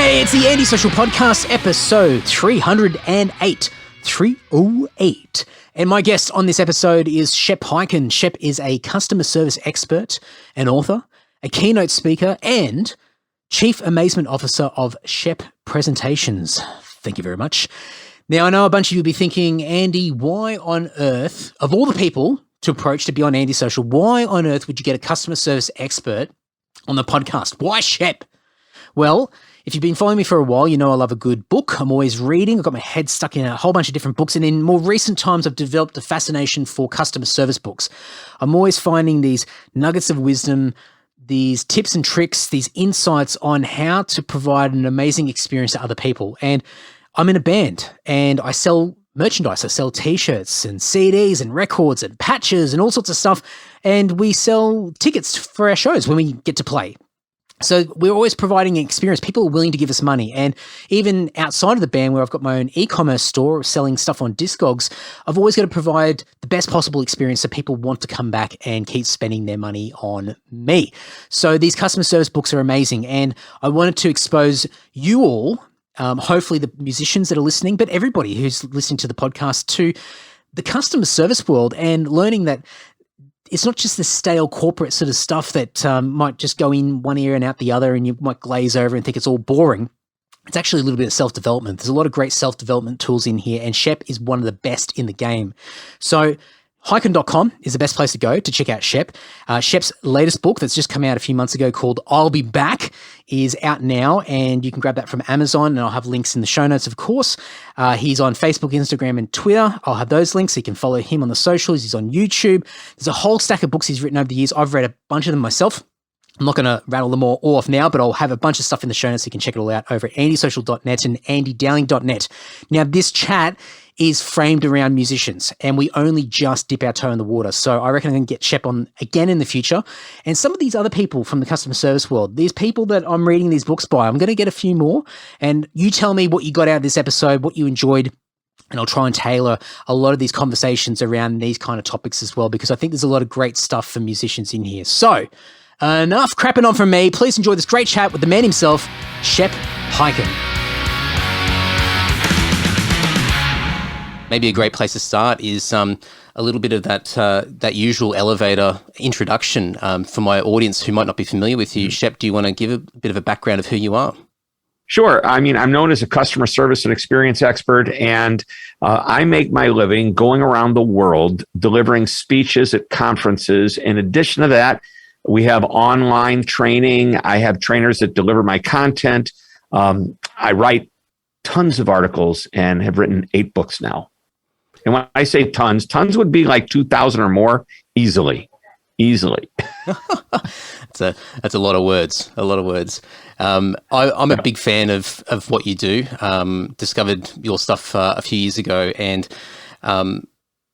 Hey, it's the Antisocial Podcast, episode 308. 308. And my guest on this episode is Shep Hyken. Shep is a customer service expert, an author, a keynote speaker, and Chief Amazement Officer of Shep Presentations. Thank you very much. Now, I know a bunch of you will be thinking, Andy, why on earth, of all the people to approach to be on Antisocial, why on earth would you get a customer service expert on the podcast? Why Shep? Well, if you've been following me for a while, you know I love a good book. I'm always reading. I've got my head stuck in a whole bunch of different books. And in more recent times, I've developed a fascination for customer service books. I'm always finding these nuggets of wisdom, these tips and tricks, these insights on how to provide an amazing experience to other people. And I'm in a band and I sell merchandise. I sell t-shirts and CDs and records and patches and all sorts of stuff. And we sell tickets for our shows when we get to play. So we're always providing an experience. People are willing to give us money. And even outside of the band where I've got my own e-commerce store selling stuff on Discogs, I've always got to provide the best possible experience so people want to come back and keep spending their money on me. So these customer service books are amazing. And I wanted to expose you all, hopefully the musicians that are listening, but everybody who's listening to the podcast, to the customer service world and learning that it's not just the stale corporate sort of stuff that might just go in one ear and out the other and you might glaze over and think it's all boring. It's actually a little bit of self-development. There's a lot of great self-development tools in here, and Shep is one of the best in the game. So Hyken.com is the best place to go to check out Shep. Shep's latest book that's just come out a few months ago called I'll Be Back is out now, and you can grab that from Amazon, and I'll have links in the show notes, of course. He's on Facebook, Instagram, and Twitter. I'll have those links so you can follow him on the socials. He's on YouTube. There's a whole stack of books he's written over the years. I've read a bunch of them myself. I'm not going to rattle them all off now, but I'll have a bunch of stuff in the show notes so you can check it all out over at andysocial.net and andydowling.net. Now, this chat is framed around musicians, and we only just dip our toe in the water. So I reckon I can get Shep on again in the future. And some of these other people from the customer service world, these people that I'm reading these books by, I'm going to get a few more. And you tell me what you got out of this episode, what you enjoyed, and I'll try and tailor a lot of these conversations around these kind of topics as well, because I think there's a lot of great stuff for musicians in here. So enough crapping on from me. Please enjoy this great chat with the man himself, Shep Hyken. Maybe a great place to start is a little bit of that usual elevator introduction for my audience who might not be familiar with you. Shep, do you want to give a bit of a background of who you are? Sure. I mean, I'm known as a customer service and experience expert, and I make my living going around the world delivering speeches at conferences. In addition to that, we have online training. I have trainers that deliver my content. I write tons of articles and have written 8 books now. And when I say tons would be like 2,000 or more easily. That's a lot of words. I'm a big fan of what you do. Discovered your stuff a few years ago, and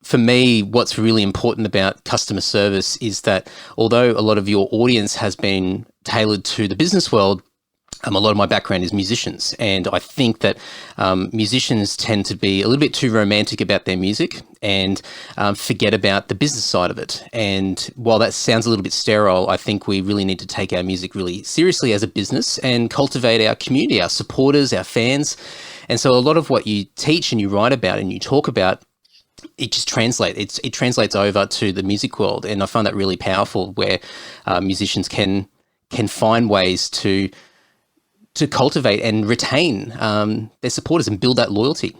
for me, what's really important about customer service is that although a lot of your audience has been tailored to the business world, a lot of my background is musicians, and I think that musicians tend to be a little bit too romantic about their music and forget about the business side of it. And while that sounds a little bit sterile, I think we really need to take our music really seriously as a business and cultivate our community, our supporters, our fans. And so a lot of what you teach and you write about and you talk about, it just translates. It translates over to the music world, and I find that really powerful, where musicians can find ways to cultivate and retain their supporters and build that loyalty.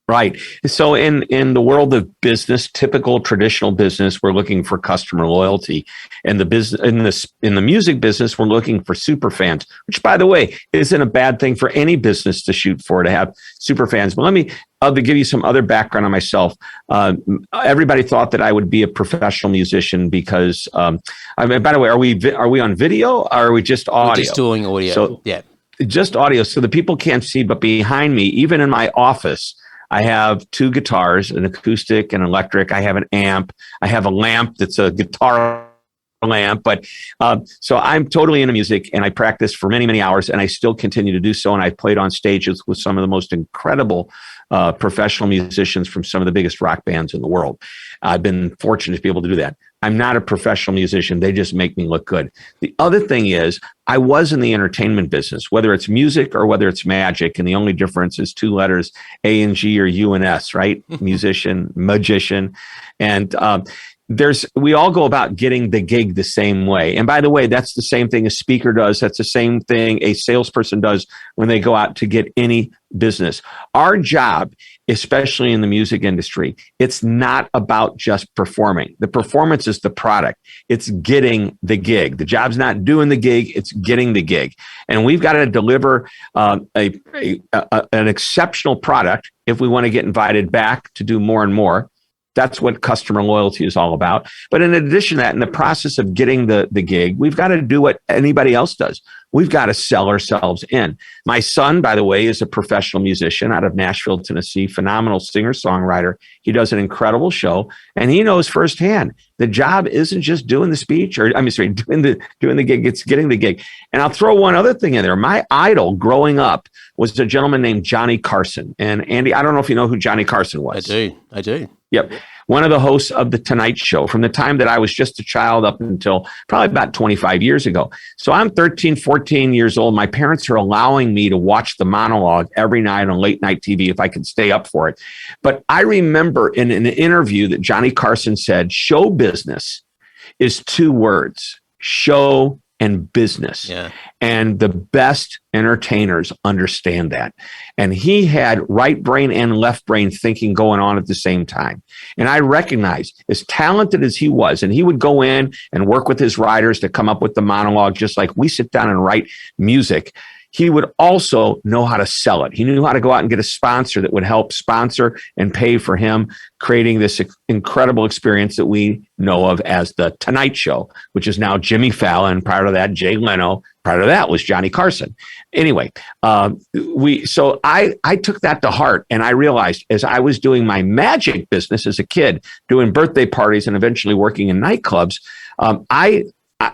Right. So in the world of business, typical traditional business, we're looking for customer loyalty. And in the music business, we're looking for super fans, which, by the way, isn't a bad thing for any business to shoot for, to have super fans. But I'll give you some other background on myself. Everybody thought that I would be a professional musician because, by the way, are we on video or are we just audio? We're just doing audio. So, yeah, just audio. So the people can't see, but behind me, even in my office, I have 2 guitars, an acoustic and electric. I have an amp. I have a lamp that's a guitar lamp. But so I'm totally into music, and I practice for many, many hours, and I still continue to do so. And I've played on stages with some of the most incredible professional musicians from some of the biggest rock bands in the world. I've been fortunate to be able to do that. I'm not a professional musician. They just make me look good. The other thing is, I was in the entertainment business, whether it's music or whether it's magic. And the only difference is two letters, A and G or U and S, right? Musician, magician. And we all go about getting the gig the same way. And by the way, that's the same thing a speaker does. That's the same thing a salesperson does when they go out to get any business. Our job, especially in the music industry, it's not about just performing. The performance is the product. It's getting the gig. The job's not doing the gig, it's getting the gig. And we've got to deliver an exceptional product if we want to get invited back to do more and more. That's what customer loyalty is all about. But in addition to that, in the process of getting the gig, we've got to do what anybody else does. We've got to sell ourselves in. My son, by the way, is a professional musician out of Nashville, Tennessee, phenomenal singer-songwriter. He does an incredible show, and he knows firsthand the job isn't just doing the speech, or doing the gig, it's getting the gig. And I'll throw one other thing in there. My idol growing up was a gentleman named Johnny Carson. And Andy, I don't know if you know who Johnny Carson was. I do. Yep. One of the hosts of The Tonight Show from the time that I was just a child up until probably about 25 years ago. So I'm 13, 14 years old. My parents are allowing me to watch the monologue every night on late night TV if I could stay up for it. But I remember in an interview that Johnny Carson said, show business is two words, show and business. Yeah. And the best entertainers understand that. And he had right brain and left brain thinking going on at the same time. And I recognized, as talented as he was, and he would go in and work with his writers to come up with the monologue, just like we sit down and write music. He would also know how to sell it. He knew how to go out and get a sponsor that would help sponsor and pay for him, creating this incredible experience that we know of as The Tonight Show, which is now Jimmy Fallon. Prior to that, Jay Leno. Prior to that was Johnny Carson. Anyway, I took that to heart, and I realized as I was doing my magic business as a kid, doing birthday parties and eventually working in nightclubs,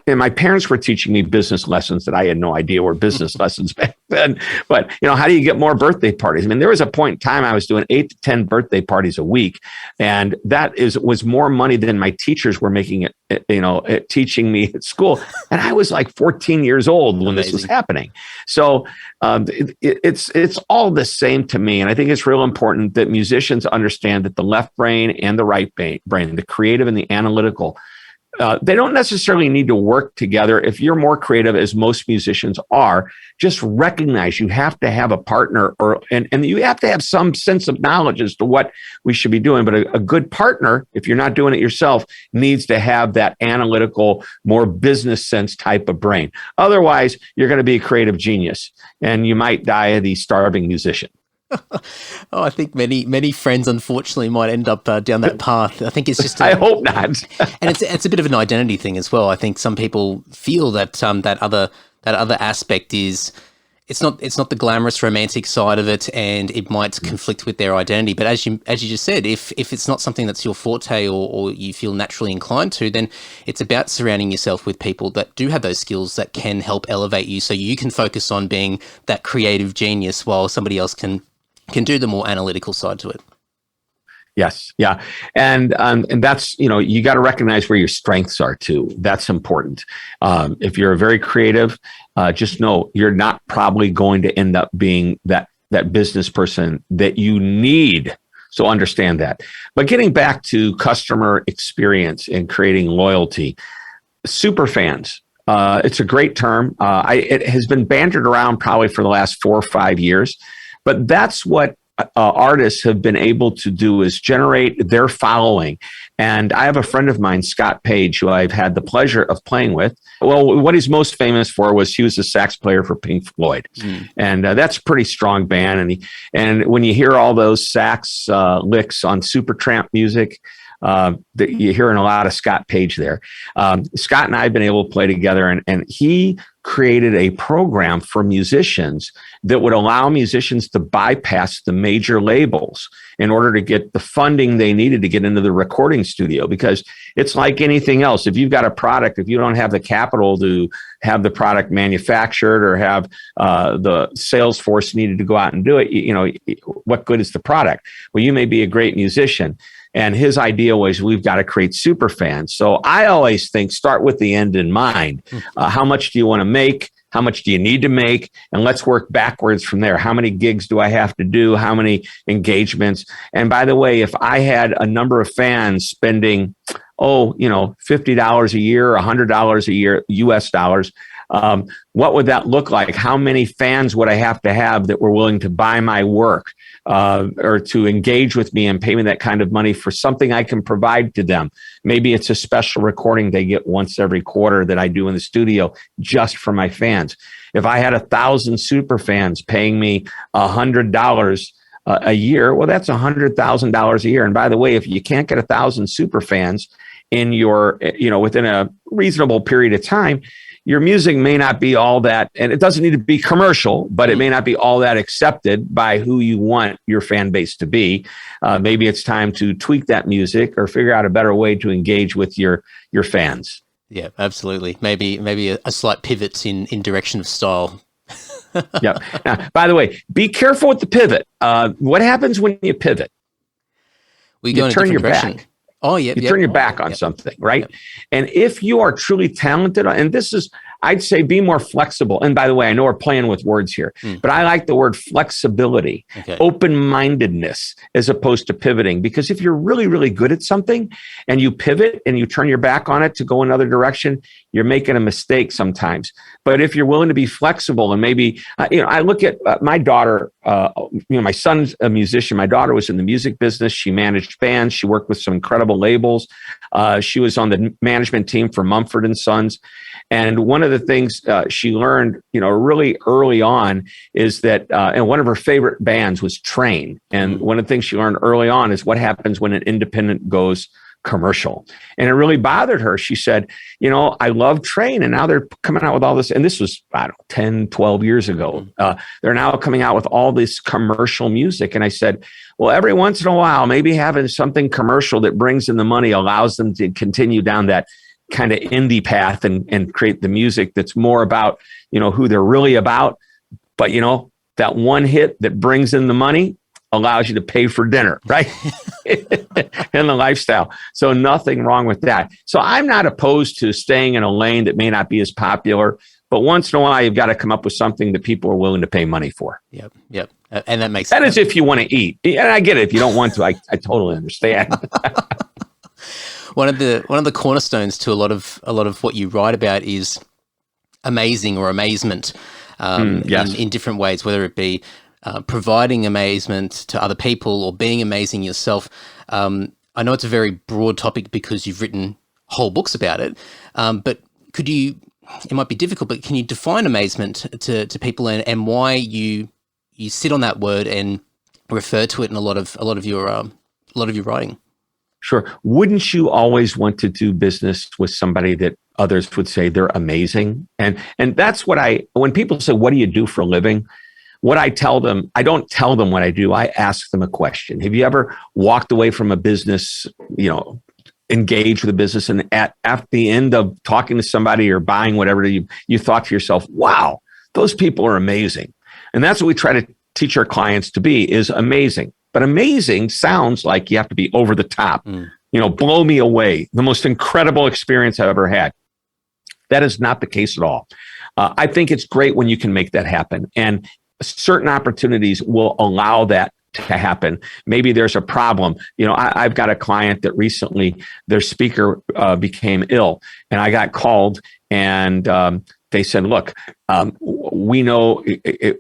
and my parents were teaching me business lessons that I had no idea were business lessons back then. But, how do you get more birthday parties? I mean, there was a point in time I was doing 8 to 10 birthday parties a week. And that was more money than my teachers were making it, teaching me at school. And I was like 14 years old when this was happening. So it's all the same to me. And I think it's real important that musicians understand that the left brain and the right brain, the creative and the analytical, they don't necessarily need to work together. If you're more creative, as most musicians are, just recognize you have to have a partner, and you have to have some sense of knowledge as to what we should be doing. But a good partner, if you're not doing it yourself, needs to have that analytical, more business sense type of brain. Otherwise, you're going to be a creative genius, and you might die the starving musician. I think many friends, unfortunately, might end up down that path. I think it's just. I hope not. And it's a bit of an identity thing as well. I think some people feel that that other aspect is it's not the glamorous romantic side of it, and it might conflict with their identity. But as you just said, if it's not something that's your forte or you feel naturally inclined to, then it's about surrounding yourself with people that do have those skills that can help elevate you, so you can focus on being that creative genius while somebody else can do the more analytical side to it. Yes. Yeah. And that's, you got to recognize where your strengths are too. That's important. If you're a very creative, just know you're not probably going to end up being that business person that you need. So understand that. But getting back to customer experience and creating loyalty, super fans. It's a great term. It has been bandied around probably for the last 4 or 5 years. But that's what artists have been able to do, is generate their following. And I have a friend of mine, Scott Page, who I've had the pleasure of playing with. Well, what he's most famous for was he was a sax player for Pink Floyd. And that's a pretty strong band. And when you hear all those sax licks on Supertramp music, you're hearing a lot of Scott Page there. Scott and I have been able to play together, and he created a program for musicians that would allow musicians to bypass the major labels in order to get the funding they needed to get into the recording studio. Because it's like anything else. If you've got a product, if you don't have the capital to have the product manufactured or have the sales force needed to go out and do it, what good is the product? Well, you may be a great musician. And his idea was we've got to create super fans. So I always think start with the end in mind. How much do you want to make? How much do you need to make? And let's work backwards from there. How many gigs do I have to do? How many engagements? And by the way, if I had a number of fans spending, $50 a year, $100 a year, US dollars, what would that look like? How many fans would I have to have that were willing to buy my work or to engage with me and pay me that kind of money for something I can provide to them? Maybe it's a special recording they get once every quarter that I do in the studio just for my fans. If I had 1,000 super fans paying me $100 a year, well, that's $100,000 a year. And by the way, if you can't get 1,000 super fans in your, within a reasonable period of time, your music may not be all that, and it doesn't need to be commercial, but it may not be all that accepted by who you want your fan base to be. Maybe it's time to tweak that music or figure out a better way to engage with your fans. Yeah, absolutely. Maybe a slight pivot in direction of style. Yeah. Now, by the way, be careful with the pivot. What happens when you pivot? We go in a turn your different direction. back. Oh, yeah. You turn your back on something, right? Yep. And if you are truly talented, and this is, I'd say be more flexible. And by the way, I know we're playing with words here, but I like the word flexibility, open-mindedness, as opposed to pivoting. Because if you're really, really good at something and you pivot and you turn your back on it to go another direction, you're making a mistake sometimes. But if you're willing to be flexible and maybe, I look at my daughter, my son's a musician. My daughter was in the music business. She managed bands. She worked with some incredible labels. She was on the management team for Mumford and Sons. And one of the things she learned, really early on is that, and one of her favorite bands was Train. And one of the things she learned early on is what happens when an independent goes commercial. And it really bothered her. She said, I love Train, and now they're coming out with all this. And this was, 10, 12 years ago. They're now coming out with all this commercial music. And I said, well, every once in a while, maybe having something commercial that brings in the money allows them to continue down that kind of indie path and create the music that's more about, who they're really about. But, that one hit that brings in the money allows you to pay for dinner, right? And the lifestyle. So nothing wrong with that. So I'm not opposed to staying in a lane that may not be as popular, but once in a while, you've got to come up with something that people are willing to pay money for. Yep. And that makes sense. That is if you want to eat. And I get it. If you don't want to, I totally understand. One of the cornerstones to a lot of what you write about is amazing or amazement in different ways, whether it be providing amazement to other people or being amazing yourself. I know it's a very broad topic because you've written whole books about it, but it might be difficult, but can you define amazement to people and why you sit on that word and refer to it in a lot of your writing? Sure. Wouldn't you always want to do business with somebody that others would say they're amazing? And that's what when people say, what do you do for a living? What I tell them, I don't tell them what I do. I ask them a question. Have you ever walked away from a business, engaged with a business, and at the end of talking to somebody or buying whatever, you thought to yourself, wow, those people are amazing. And that's what we try to teach our clients to be, is amazing. But amazing sounds like you have to be over the top, blow me away, the most incredible experience I've ever had. That is not the case at all. I think it's great when you can make that happen. And certain opportunities will allow that to happen. Maybe there's a problem. I've got a client that recently their speaker became ill, and I got called and they said, look, we know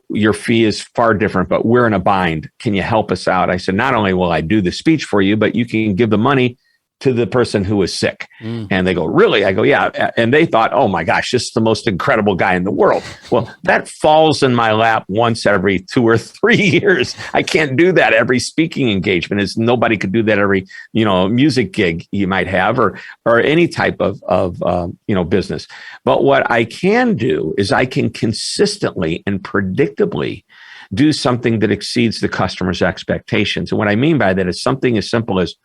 your fee is far different, but we're in a bind. Can you help us out? I said, not only will I do the speech for you, but you can give the money to the person who was sick. And they go, really? I go, yeah. And they thought, oh my gosh, this is the most incredible guy in the world. Well, that falls in my lap once every 2 or 3 years. I can't do that every speaking engagement. Nobody could do that every, music gig you might have or any type of business. But what I can do is I can consistently and predictably do something that exceeds the customer's expectations. And what I mean by that is something as simple as,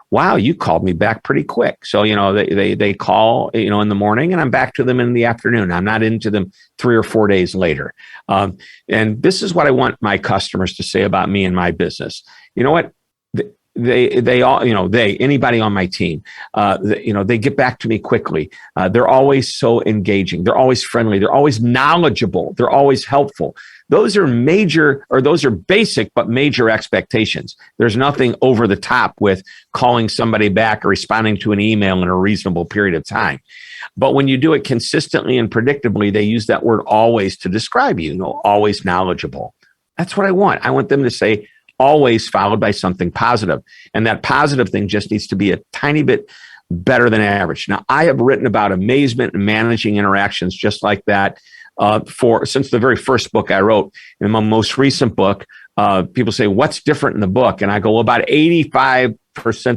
wow, you called me back pretty quick. So, they call, in the morning, and I'm back to them in the afternoon. I'm not into them 3 or 4 days later. And this is what I want my customers to say about me and my business. You know what? they all, anybody on my team, they get back to me quickly. They're always so engaging. They're always friendly. They're always knowledgeable. They're always helpful. Those are basic, but major expectations. There's nothing over the top with calling somebody back or responding to an email in a reasonable period of time. But when you do it consistently and predictably, they use that word always to describe you, always knowledgeable. That's what I want. I want them to say always followed by something positive. And that positive thing just needs to be a tiny bit better than average. Now, I have written about amazement and managing interactions just like that since the very first book I wrote. In my most recent book, people say, what's different in the book? And I go, well, about 85%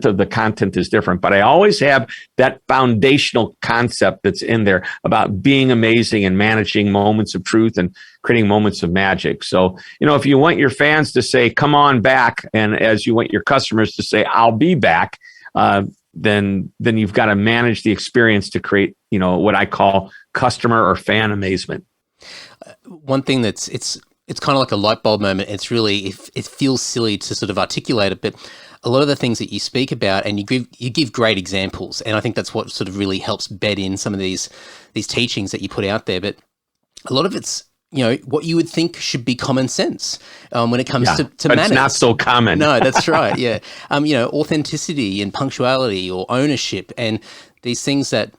of the content is different, but I always have that foundational concept that's in there about being amazing and managing moments of truth and creating moments of magic. So, if you want your fans to say, come on back, and as you want your customers to say, I'll be back, then you've got to manage the experience to create, what I call customer or fan amazement. One thing it's kind of like a light bulb moment. It's really, it feels silly to sort of articulate it, but a lot of the things that you speak about, and you give great examples, and I think that's what sort of really helps bed in some of these teachings that you put out there. But a lot of it's, what you would think should be common sense when it comes to manners. It's not so common. No, that's right. Yeah. Authenticity and punctuality or ownership, and these things that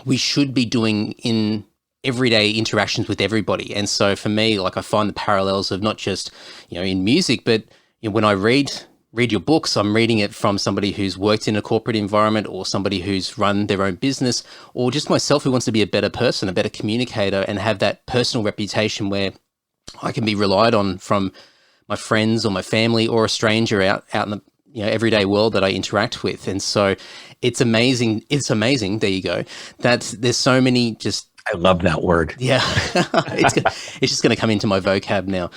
we should be doing in everyday interactions with everybody. And so for me, like, I find the parallels of not just, in music, but when I read your books, I'm reading it from somebody who's worked in a corporate environment, or somebody who's run their own business, or just myself who wants to be a better person, a better communicator, and have that personal reputation where I can be relied on from my friends or my family or a stranger out in the everyday world that I interact with. And so it's amazing. There you go. That there's so many just. I love that word. Yeah. It's just going to come into my vocab now.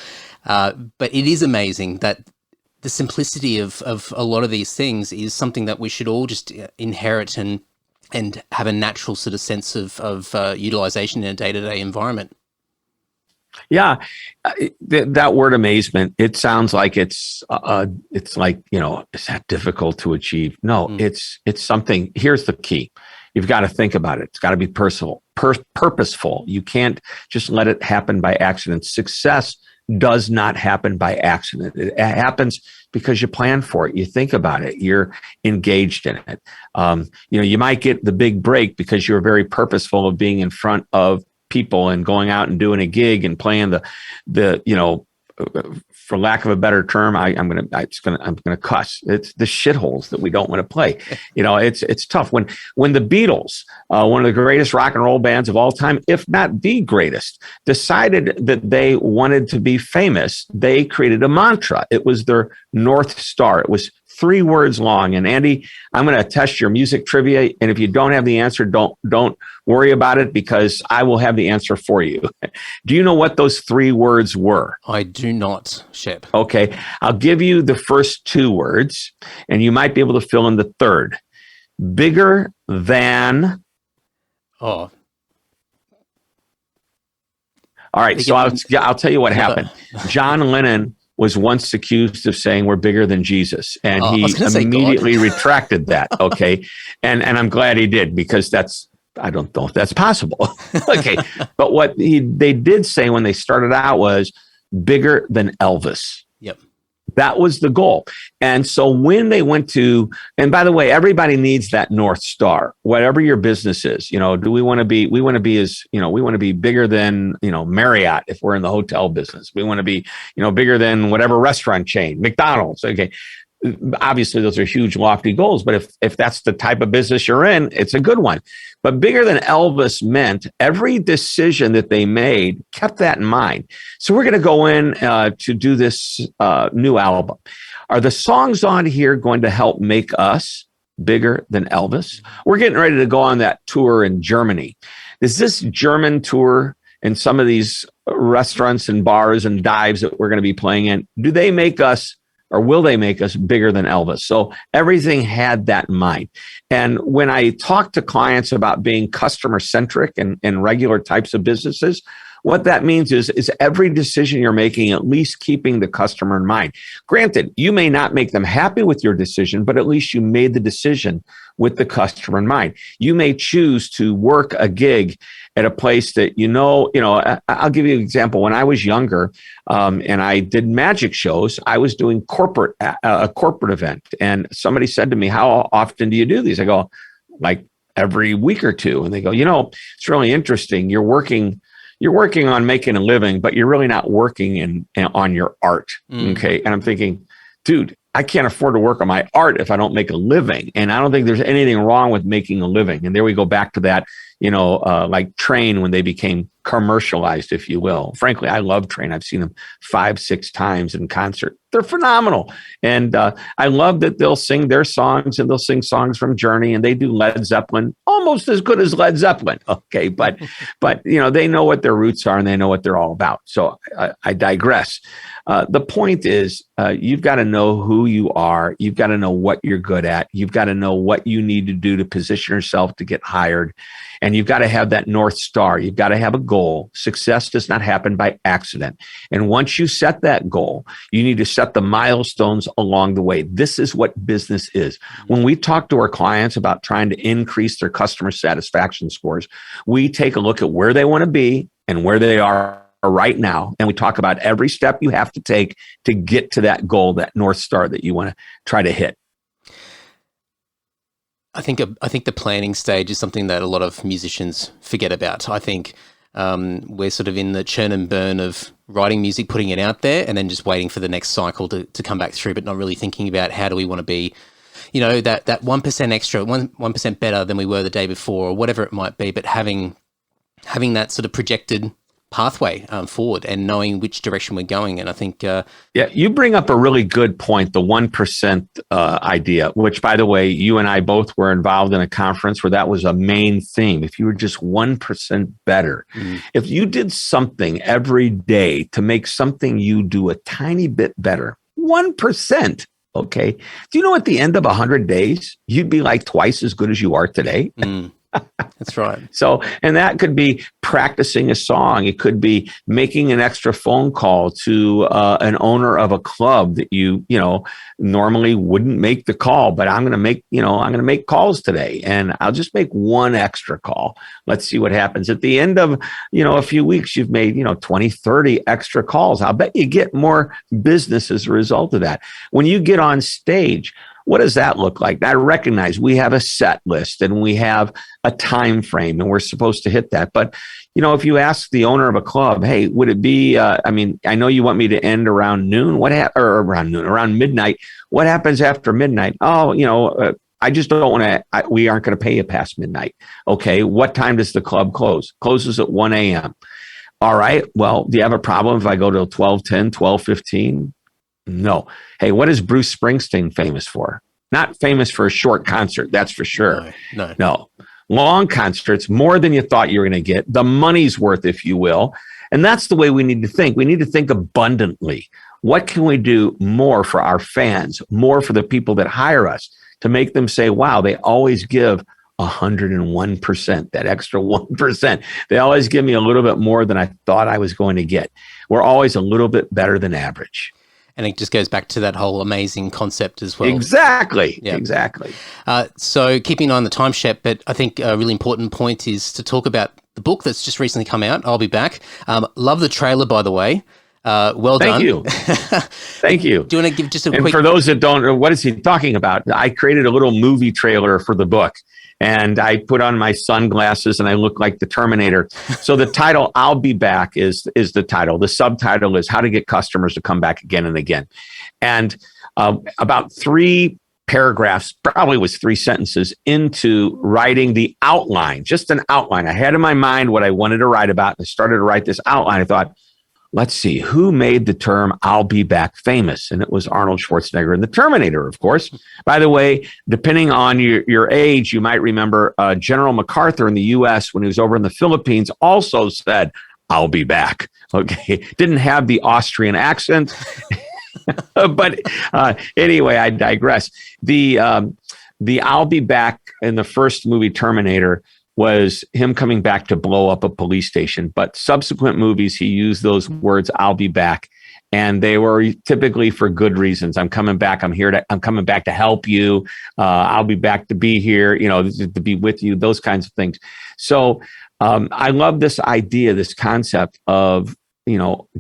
But it is amazing that the simplicity of a lot of these things is something that we should all just inherit and have a natural sort of sense of utilization in a day-to-day environment. Yeah, that word amazement, it sounds like it's like, is that difficult to achieve? No, it's something. Here's the key. You've got to think about it. It's got to be purposeful. You can't just let it happen by accident. Success does not happen by accident. It happens because you plan for it. You think about it. You're engaged in it. You might get the big break because you're very purposeful of being in front of people and going out and doing a gig and playing the for lack of a better term, I'm gonna cuss. It's the shitholes that we don't want to play. It's tough when the Beatles, one of the greatest rock and roll bands of all time, if not the greatest, decided that they wanted to be famous. They created a mantra. It was their North Star. It was 3 words long. And Andy, I'm going to test your music trivia. And if you don't have the answer, don't worry about it, because I will have the answer for you. Do you know what those 3 words were? I do not, Shep. Okay. I'll give you the first 2 words, and you might be able to fill in the third. Bigger than. Oh. All right. So I'll tell you what happened. John Lennon was once accused of saying we're bigger than Jesus. And he immediately retracted that. Okay. And I'm glad he did, because I don't know if that's possible. Okay. But what they did say when they started out was bigger than Elvis. Yep. That was the goal. And so when they went to, and by the way, everybody needs that North Star, whatever your business is. We want to be bigger than, Marriott if we're in the hotel business. We want to be, bigger than whatever restaurant chain, McDonald's. Okay. Obviously, those are huge, lofty goals. But if that's the type of business you're in, it's a good one. But bigger than Elvis meant every decision that they made kept that in mind. So we're going to go in to do this new album. Are the songs on here going to help make us bigger than Elvis? We're getting ready to go on that tour in Germany. Is this German tour and some of these restaurants and bars and dives that we're going to be playing in, do they make us, or will they make us bigger than Elvis? So everything had that in mind. And when I talk to clients about being customer centric and regular types of businesses, What that means is every decision you're making, at least keeping the customer in mind. Granted, you may not make them happy with your decision, but at least you made the decision with the customer in mind. You may choose to work a gig at a place that, I'll give you an example. When I was younger, and I did magic shows, I was doing a corporate event. And somebody said to me, how often do you do these? I go, like every week or two. And they go, it's really interesting. You're working on making a living, but you're really not working on your art. Okay. And I'm thinking, dude, I can't afford to work on my art if I don't make a living. And I don't think there's anything wrong with making a living. And there we go back to that, like Train when they became commercialized, if you will. Frankly, I love Train. I've seen them 5-6 times in concert. They're phenomenal. And I love that they'll sing their songs and they'll sing songs from Journey, and they do Led Zeppelin almost as good as Led Zeppelin. Okay. But they know what their roots are and they know what they're all about. So I digress. The point is, you've got to know who you are. You've got to know what you're good at. You've got to know what you need to do to position yourself to get hired. And you've got to have that North Star. You've got to have a goal. Success does not happen by accident. And once you set that goal, you need to set the milestones along the way. This is what business is. When we talk to our clients about trying to increase their customer satisfaction scores, we take a look at where they want to be and where they are right now. And we talk about every step you have to take to get to that goal, that North Star that you want to try to hit. I think the planning stage is something that a lot of musicians forget about. I think we're sort of in the churn and burn of writing music, putting it out there, and then just waiting for the next cycle to come back through, but not really thinking about how do we want to be, that 1% extra, 1% better than we were the day before, or whatever it might be, but having that sort of projected pathway forward and knowing which direction we're going. And I think you bring up a really good point, the 1% idea, which, by the way, you and I both were involved in a conference where that was a main theme. If you were just 1% better, if you did something every day to make something you do a tiny bit better, 1%. Okay. Do you know at the end of 100 days, you'd be like twice as good as you are today? That's right. So, and that could be practicing a song. It could be making an extra phone call to an owner of a club that you normally wouldn't make the call, but I'm going to make calls today, and I'll just make one extra call. Let's see what happens. At the end of, a few weeks, you've made, 20, 30 extra calls. I'll bet you get more business as a result of that. When you get on stage, what does that look like? I recognize we have a set list and we have a time frame and we're supposed to hit that. But, if you ask the owner of a club, hey, would it be, I know you want me to end around noon, around midnight. What happens after midnight? Oh, I just don't want to, we aren't going to pay you past midnight. Okay. What time does the club close? Closes at 1 a.m. All right. Well, do you have a problem if I go till 12:10, 12:15? No. Hey, what is Bruce Springsteen famous for? Not famous for a short concert, that's for sure. No. Long concerts, more than you thought you were going to get. The money's worth, if you will. And that's the way we need to think. We need to think abundantly. What can we do more for our fans, more for the people that hire us, to make them say, wow, they always give 101%, that extra 1%. They always give me a little bit more than I thought I was going to get. We're always a little bit better than average. And it just goes back to that whole amazing concept as well. Exactly. Yep. Exactly. So keeping an eye on the time, Shep, but I think a really important point is to talk about the book that's just recently come out, I'll Be Back. Love the trailer, by the way. Well done. Thank you. Thank you. Do you want to give just a quick... And for those that don't know, what is he talking about? I created a little movie trailer for the book. And I put on my sunglasses and I look like the Terminator. So the title, I'll Be Back, is the title. The subtitle is How to Get Customers to Come Back Again and Again. And about 3 paragraphs, probably was 3 sentences into writing the outline, just an outline. I had in my mind what I wanted to write about. And I started to write this outline. I thought, let's see, who made the term I'll be back famous? And it was Arnold Schwarzenegger in The Terminator, of course. By the way, depending on your age, you might remember General MacArthur in the U.S. when he was over in the Philippines also said, I'll be back. Okay. Didn't have the Austrian accent. But anyway, I digress. The I'll Be Back in the first movie, Terminator, was him coming back to blow up a police station. But subsequent movies, he used those words, "I'll be back." And they were typically for good reasons. I'm coming back. I'm coming back to help you. I'll be back to be here, to be with you, those kinds of things. So I love this idea, this concept of,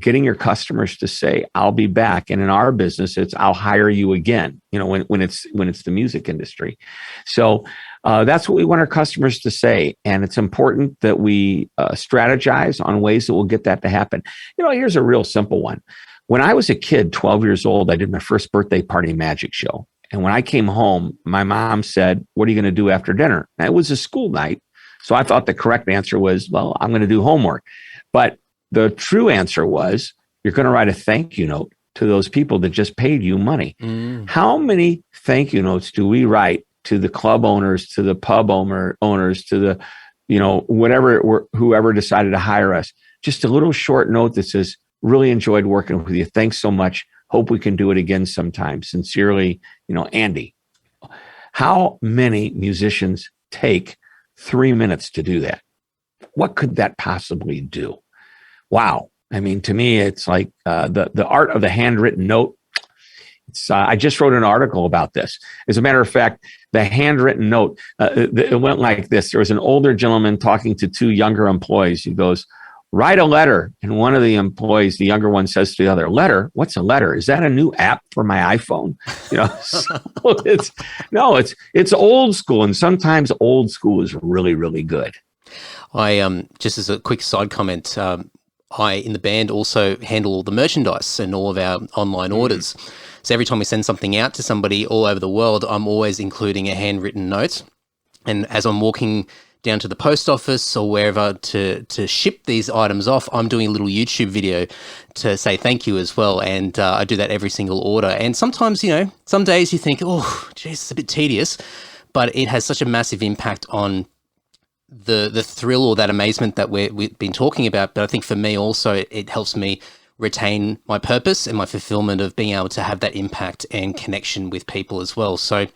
getting your customers to say, "I'll be back." And in our business, it's, "I'll hire you again," when it's the music industry. So that's what we want our customers to say. And it's important that we strategize on ways that will get that to happen. Here's a real simple one. When I was a kid, 12 years old, I did my first birthday party magic show. And when I came home, my mom said, "What are you going to do after dinner?" And it was a school night. So I thought the correct answer was, well, I'm going to do homework. But the true answer was, you're going to write a thank you note to those people that just paid you money. How many thank you notes do we write to the club owners, to the pub owners, to the, whoever decided to hire us? Just a little short note that says, "Really enjoyed working with you. Thanks so much. Hope we can do it again sometime. Sincerely, Andy." How many musicians take 3 minutes to do that? What could that possibly do? Wow. I mean, to me, it's like the art of the handwritten note. I just wrote an article about this. As a matter of fact, the handwritten note, it went like this. There was an older gentleman talking to two younger employees. He goes, "Write a letter." And one of the employees, the younger one, says to the other, "Letter? What's a letter? Is that a new app for my iPhone?" So it's old school. And sometimes old school is really, really good. I just as a quick side comment, I in the band also handle all the merchandise and all of our online orders. So every time we send something out to somebody all over the world, I'm always including a handwritten note. And as I'm walking down to the post office or wherever to ship these items off, I'm doing a little YouTube video to say thank you as well. And I do that every single order. And sometimes, some days you think, "Oh, geez, it's a bit tedious," but it has such a massive impact on the thrill or that amazement that we've been talking about. But I think for me also, it helps me retain my purpose and my fulfillment of being able to have that impact and connection with people as well. So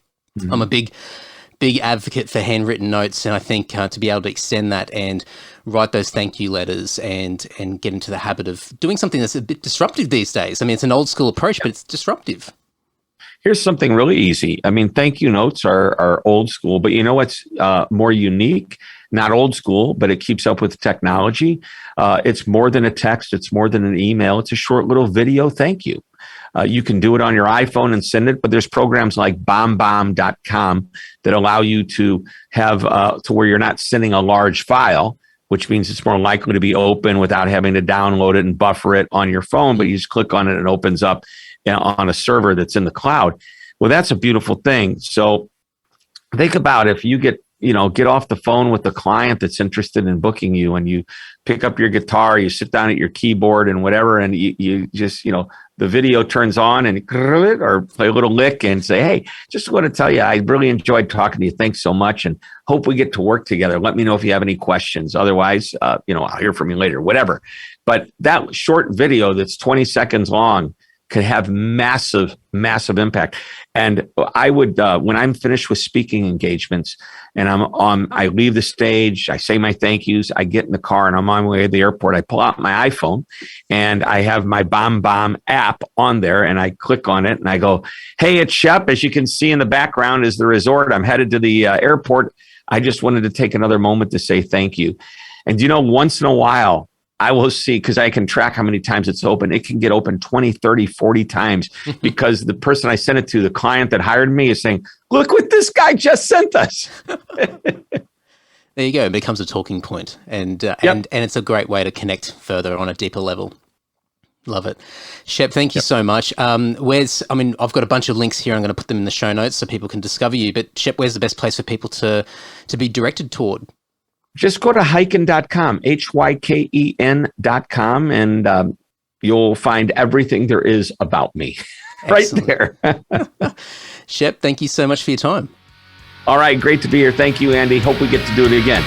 I'm a big advocate for handwritten notes. And I think to be able to extend that and write those thank you letters and get into the habit of doing something that's a bit disruptive these days. I mean, it's an old school approach, but it's disruptive. Here's something really easy. I mean, thank you notes are old school, but you know what's more unique? Not old school, but it keeps up with technology. It's more than a text. It's more than an email. It's a short little video thank you. You can do it on your iPhone and send it, but there's programs like bombbomb.com that allow you to have to where you're not sending a large file, which means it's more likely to be open without having to download it and buffer it on your phone, but you just click on it and it opens up on a server that's in the cloud. Well, that's a beautiful thing. So think about if you get off the phone with the client that's interested in booking you, and you pick up your guitar, you sit down at your keyboard and whatever, and you just, the video turns on and or play a little lick and say, "Hey, just want to tell you, I really enjoyed talking to you. Thanks so much. And hope we get to work together. Let me know if you have any questions. Otherwise, I'll hear from you later," whatever. But that short video that's 20 seconds long could have massive, massive impact. And I would, when I'm finished with speaking engagements and I leave the stage, I say my thank yous, I get in the car and I'm on my way to the airport. I pull out my iPhone and I have my Bomb app on there, and I click on it and I go, "Hey, it's Shep. As you can see in the background is the resort. I'm headed to the airport. I just wanted to take another moment to say thank you." And once in a while, I will see, because I can track how many times it's open. It can get open 20, 30, 40 times because the person I sent it to, the client that hired me, is saying, "Look what this guy just sent us." There you go. It becomes a talking point, and it's a great way to connect further on a deeper level. Love it. Shep, thank you so much. I've got a bunch of links here. I'm going to put them in the show notes so people can discover you. But Shep, where's the best place for people to be directed toward? Just go to hyken.com, HYKEN.com, and you'll find everything there is about me right there. Shep, thank you so much for your time. All right, great to be here. Thank you, Andy. Hope we get to do it again.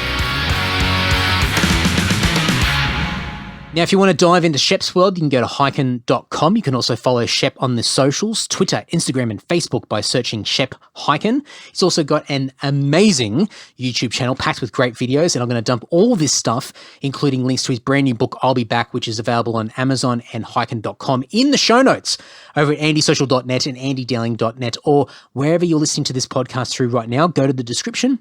Now, if you want to dive into Shep's world, you can go to hyken.com. You can also follow Shep on the socials, Twitter, Instagram, and Facebook by searching Shep Hyken. He's also got an amazing YouTube channel packed with great videos, and I'm going to dump all this stuff, including links to his brand new book, I'll Be Back, which is available on Amazon and hyken.com in the show notes over at andysocial.net and andydowling.net, or wherever you're listening to this podcast through right now. Go to the description.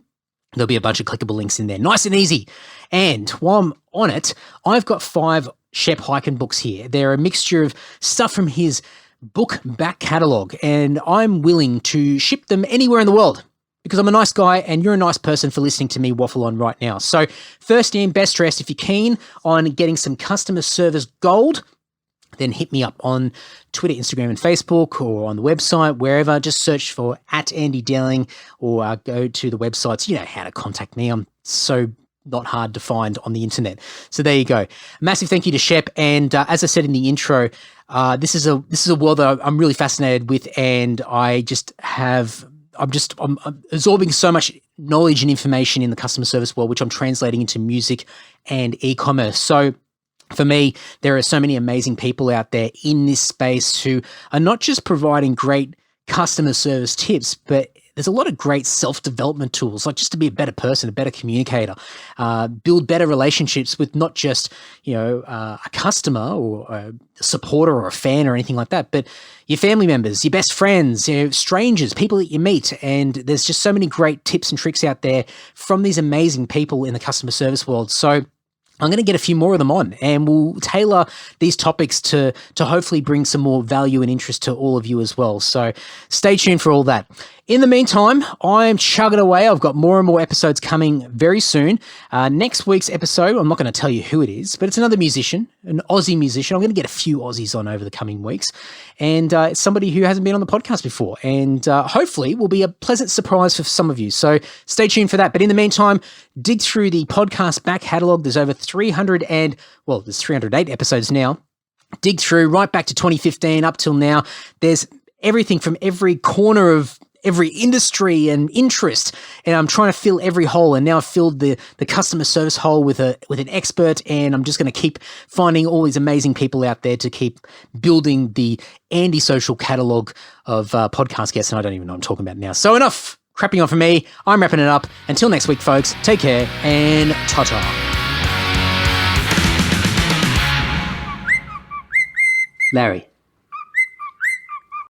There'll be a bunch of clickable links in there. Nice and easy. And while I'm on it, I've got 5 Shep Hyken books here. They're a mixture of stuff from his book back catalogue, and I'm willing to ship them anywhere in the world because I'm a nice guy and you're a nice person for listening to me waffle on right now. So first in, best dressed, if you're keen on getting some customer service gold, then hit me up on Twitter, Instagram, and Facebook, or on the website, wherever. Just search for @AndyDowling, or go to the websites. You know how to contact me. I'm so not hard to find on the internet. So there you go. Massive thank you to Shep. And as I said in the intro, this is a world that I'm really fascinated with, and I'm absorbing so much knowledge and information in the customer service world, which I'm translating into music and e-commerce. So for me, there are so many amazing people out there in this space who are not just providing great customer service tips, but there's a lot of great self-development tools, like just to be a better person, a better communicator, build better relationships with not just, a customer or a supporter or a fan or anything like that, but your family members, your best friends, strangers, people that you meet. And there's just so many great tips and tricks out there from these amazing people in the customer service world. So I'm going to get a few more of them on, and we'll tailor these topics to hopefully bring some more value and interest to all of you as well. So stay tuned for all that. In the meantime, I'm chugging away. I've got more and more episodes coming very soon. Next week's episode, I'm not going to tell you who it is, but it's another musician, an Aussie musician. I'm going to get a few Aussies on over the coming weeks. And it's somebody who hasn't been on the podcast before, and hopefully will be a pleasant surprise for some of you. So stay tuned for that. But in the meantime, dig through the podcast back catalogue. There's over 308 episodes now. Dig through right back to 2015 up till now. There's everything from every corner of every industry and interest, and I'm trying to fill every hole. And now I've filled the customer service hole with an expert, and I'm just going to keep finding all these amazing people out there to keep building the Andy Social catalog of podcast guests. And I don't even know what I'm talking about now. So enough crapping on for me. I'm wrapping it up. Until next week, folks, take care and ta-ta. Larry.